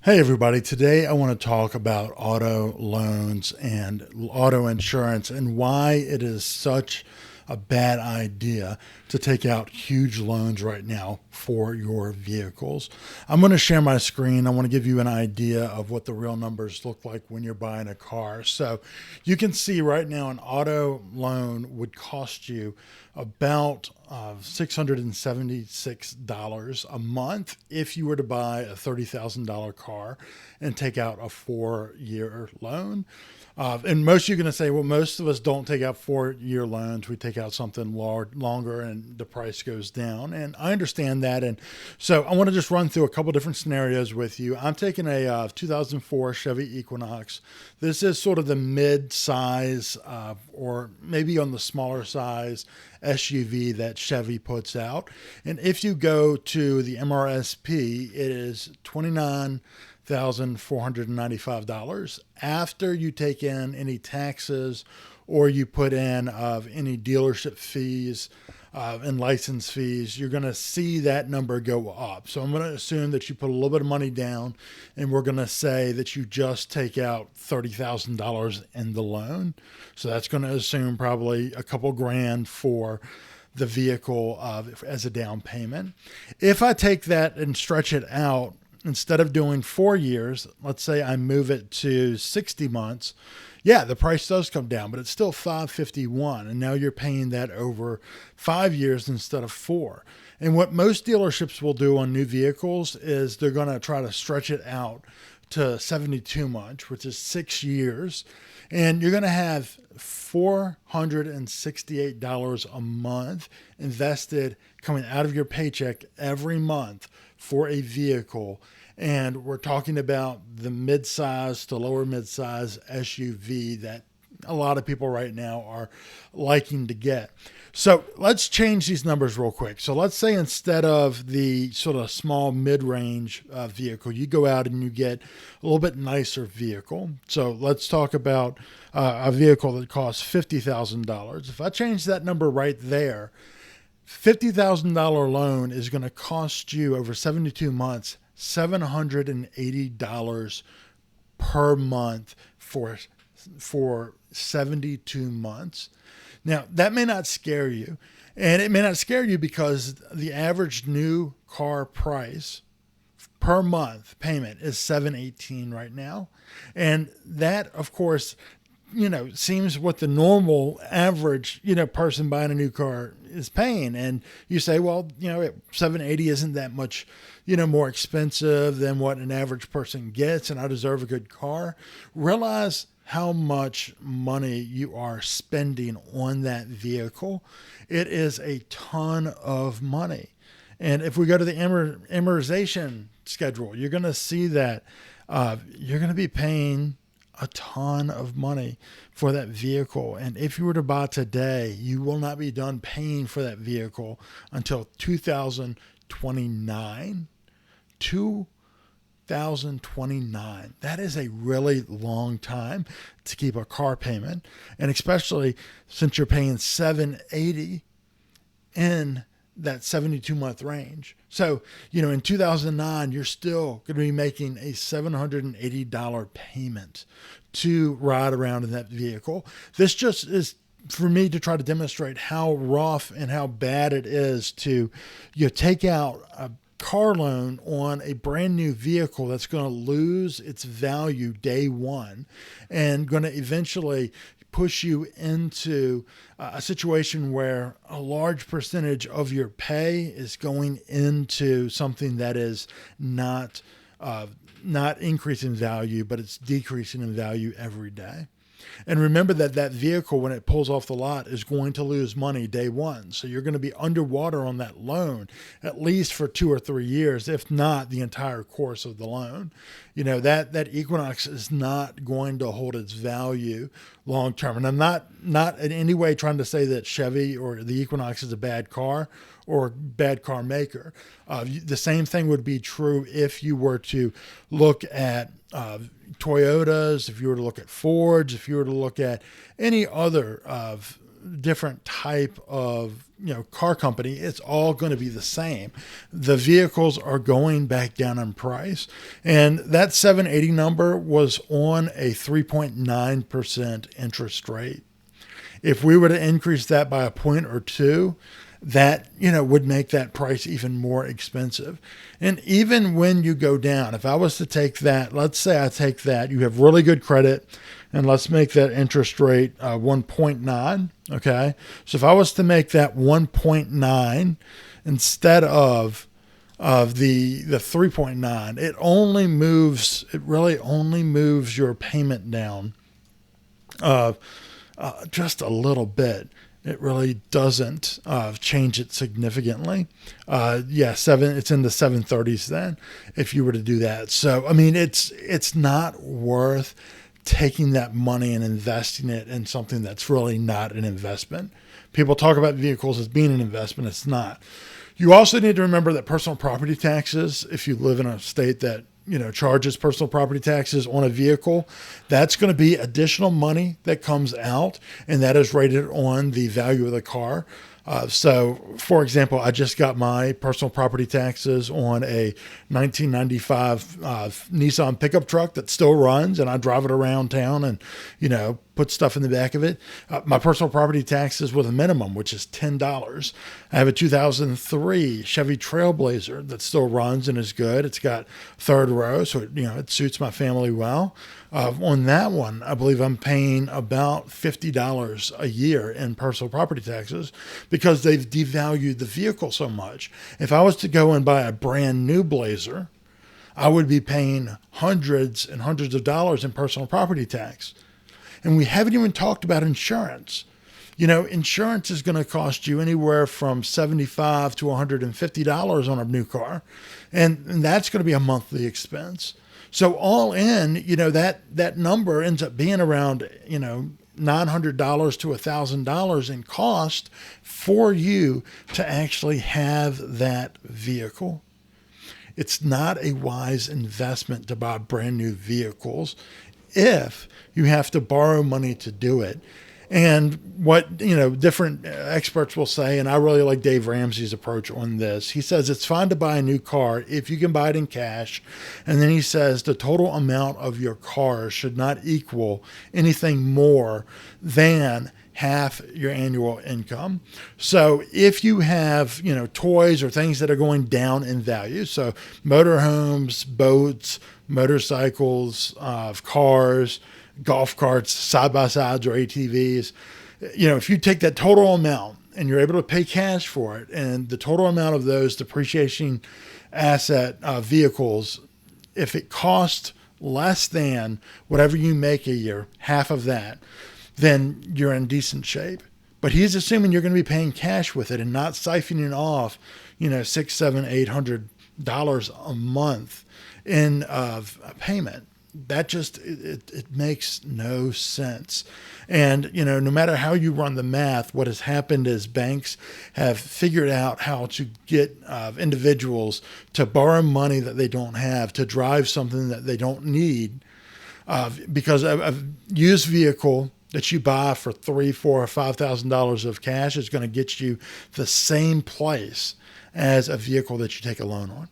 Hey everybody, today I want to talk about auto loans and auto insurance and why it is such a bad idea to take out huge loans right now for your vehicles. I'm going to share my screen. I want to give you an idea of what the real numbers look like when you're buying a car. So you can see right now an auto loan would cost you about $676 a month if you were to buy a $30,000 car and take out a 4 year loan. And most of you are going to say, well, most of us don't take out 4 year loans. We take out something longer and the price goes down. And I understand that. And so I want to just run through a couple different scenarios with you. I'm taking a 2004 Chevy Equinox. This is sort of the mid size or maybe on the smaller size SUV that Chevy puts out. And if you go to the MRSP, it is $29,495 after you take in any taxes or you put in any dealership fees and license fees. You're going to see that number go up. So I'm going to assume that you put a little bit of money down, and we're going to say that you just take out $30,000 in the loan. So that's going to assume probably a couple grand for the vehicle as a down payment. If I take that and stretch it out, instead of doing 4 years, let's say I move it to 60 months. Yeah, the price does come down, but it's still $551, and now you're paying that over 5 years instead of four. And what most dealerships will do on new vehicles is they're going to try to stretch it out to 72 months, which is 6 years, and you're going to have $468 a month invested coming out of your paycheck every month for a vehicle. And we're talking about the mid-size to lower mid-size SUV that a lot of people right now are liking to get. So let's change these numbers real quick. So let's say instead of the sort of small mid-range vehicle, you go out and you get a little bit nicer vehicle. So let's talk about a vehicle that costs $50,000. If I change that number right there, $50,000 loan is going to cost you over 72 months $780 per month for 72 months. Now, that may not scare you, and it may not scare you because the average new car price per month payment is $718 right now. And that, of course, seems what the normal average, person buying a new car is paying. And you say, well, 780 isn't that much, more expensive than what an average person gets, and I deserve a good car. Realize how much money you are spending on that vehicle. It is a ton of money. And if we go to the amortization schedule, you're going to see that you're going to be paying a ton of money for that vehicle. And if you were to buy today, you will not be done paying for that vehicle until 2029. 2029. That is a really long time to keep a car payment. And especially since you're paying 780 in that 72-month range. So, in 2009, you're still going to be making a $780 payment to ride around in that vehicle. This just is for me to try to demonstrate how rough and how bad it is to take out a car loan on a brand new vehicle that's going to lose its value day one and going to eventually push you into a situation where a large percentage of your pay is going into something that is not increasing in value, but it's decreasing in value every day. And remember that vehicle, when it pulls off the lot, is going to lose money day one. So you're going to be underwater on that loan at least for 2 or 3 years, if not the entire course of the loan. That Equinox is not going to hold its value long term. And I'm not in any way trying to say that Chevy or the Equinox is a bad car or bad car maker. The same thing would be true if you were to look at Toyotas, if you were to look at Fords, if you were to look at any other different type of car company, it's all going to be the same. The vehicles are going back down in price, and that 780 number was on a 3.9% interest rate. If we were to increase that by a point or two, that would make that price even more expensive. And even when you go down, if I was to take that, let's say I take that, you have really good credit, and let's make that interest rate 1.9. Okay, so if I was to make that 1.9 instead of the 3.9, it really only moves your payment down just a little bit. It really doesn't change it significantly. It's in the 730s then if you were to do that. So, I mean, it's not worth taking that money and investing it in something that's really not an investment. People talk about vehicles as being an investment. It's not. You also need to remember that personal property taxes, if you live in a state that charges personal property taxes on a vehicle, that's going to be additional money that comes out, and that is rated on the value of the car. So, for example, I just got my personal property taxes on a 1995 Nissan pickup truck that still runs, and I drive it around town and, put stuff in the back of it. My personal property taxes with a minimum, which is $10. I have a 2003 Chevy Trailblazer that still runs and is good. It's got third row, so it suits my family well. On that one, I believe I'm paying about $50 a year in personal property taxes because they've devalued the vehicle so much. If I was to go and buy a brand new Blazer, I would be paying hundreds and hundreds of dollars in personal property tax. And we haven't even talked about insurance. Insurance is going to cost you anywhere from $75 to $150 on a new car. And that's going to be a monthly expense. So all in, that number ends up being around, $900 to $1,000 in cost for you to actually have that vehicle. It's not a wise investment to buy brand new vehicles if you have to borrow money to do it. And what, different experts will say, and I really like Dave Ramsey's approach on this. He says it's fine to buy a new car if you can buy it in cash. And then he says the total amount of your car should not equal anything more than half your annual income. So if you have, toys or things that are going down in value, so motorhomes, boats, motorcycles, cars, golf carts, side-by-sides or ATVs, if you take that total amount and you're able to pay cash for it, and the total amount of those depreciating asset vehicles, if it costs less than whatever you make a year, half of that, then you're in decent shape. But he's assuming you're going to be paying cash with it and not siphoning off, $600, $700, $800 a month in a payment. That just, it makes no sense. And, no matter how you run the math, what has happened is banks have figured out how to get individuals to borrow money that they don't have, to drive something that they don't need, because a used vehicle that you buy for $3,000, $4,000, or $5,000 of cash is going to get you the same place as a vehicle that you take a loan on.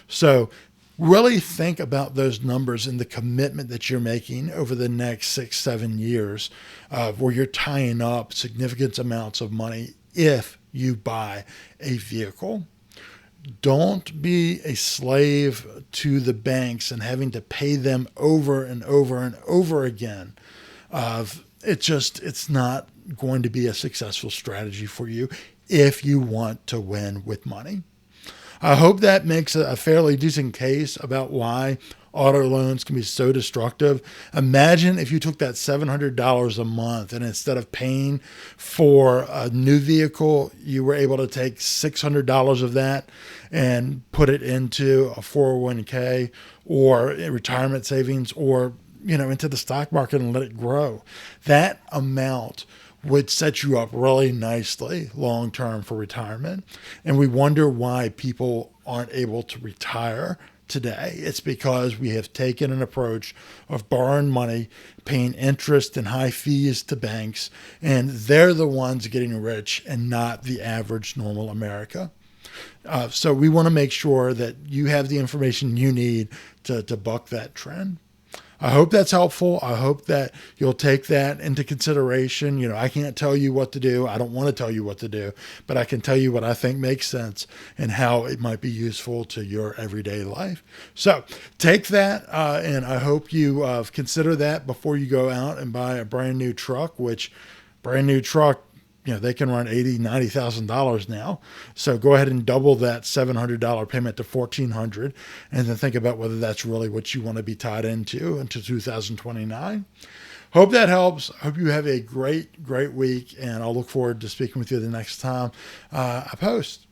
So really think about those numbers and the commitment that you're making over the next 6-7 years, where you're tying up significant amounts of money if you buy a vehicle. Don't be a slave to the banks and having to pay them over and over and over again. It's not going to be a successful strategy for you if you want to win with money. I hope that makes a fairly decent case about why auto loans can be so destructive. Imagine if you took that $700 a month and instead of paying for a new vehicle, you were able to take $600 of that and put it into a 401k or retirement savings or into the stock market and let it grow. That amount would set you up really nicely long-term for retirement. And we wonder why people aren't able to retire today. It's because we have taken an approach of borrowing money, paying interest and high fees to banks, and they're the ones getting rich and not the average normal America. So we want to make sure that you have the information you need to buck that trend. I hope that's helpful. I hope that you'll take that into consideration. You know, I can't tell you what to do. I don't want to tell you what to do, but I can tell you what I think makes sense and how it might be useful to your everyday life. So take that, and I hope you consider that before you go out and buy a brand new truck, which brand new truck, you know, they can run $80,000, $90,000 now. So go ahead and double that $700 payment to $1,400, and then think about whether that's really what you want to be tied into 2029. Hope that helps. Hope you have a great week, and I'll look forward to speaking with you the next time I post.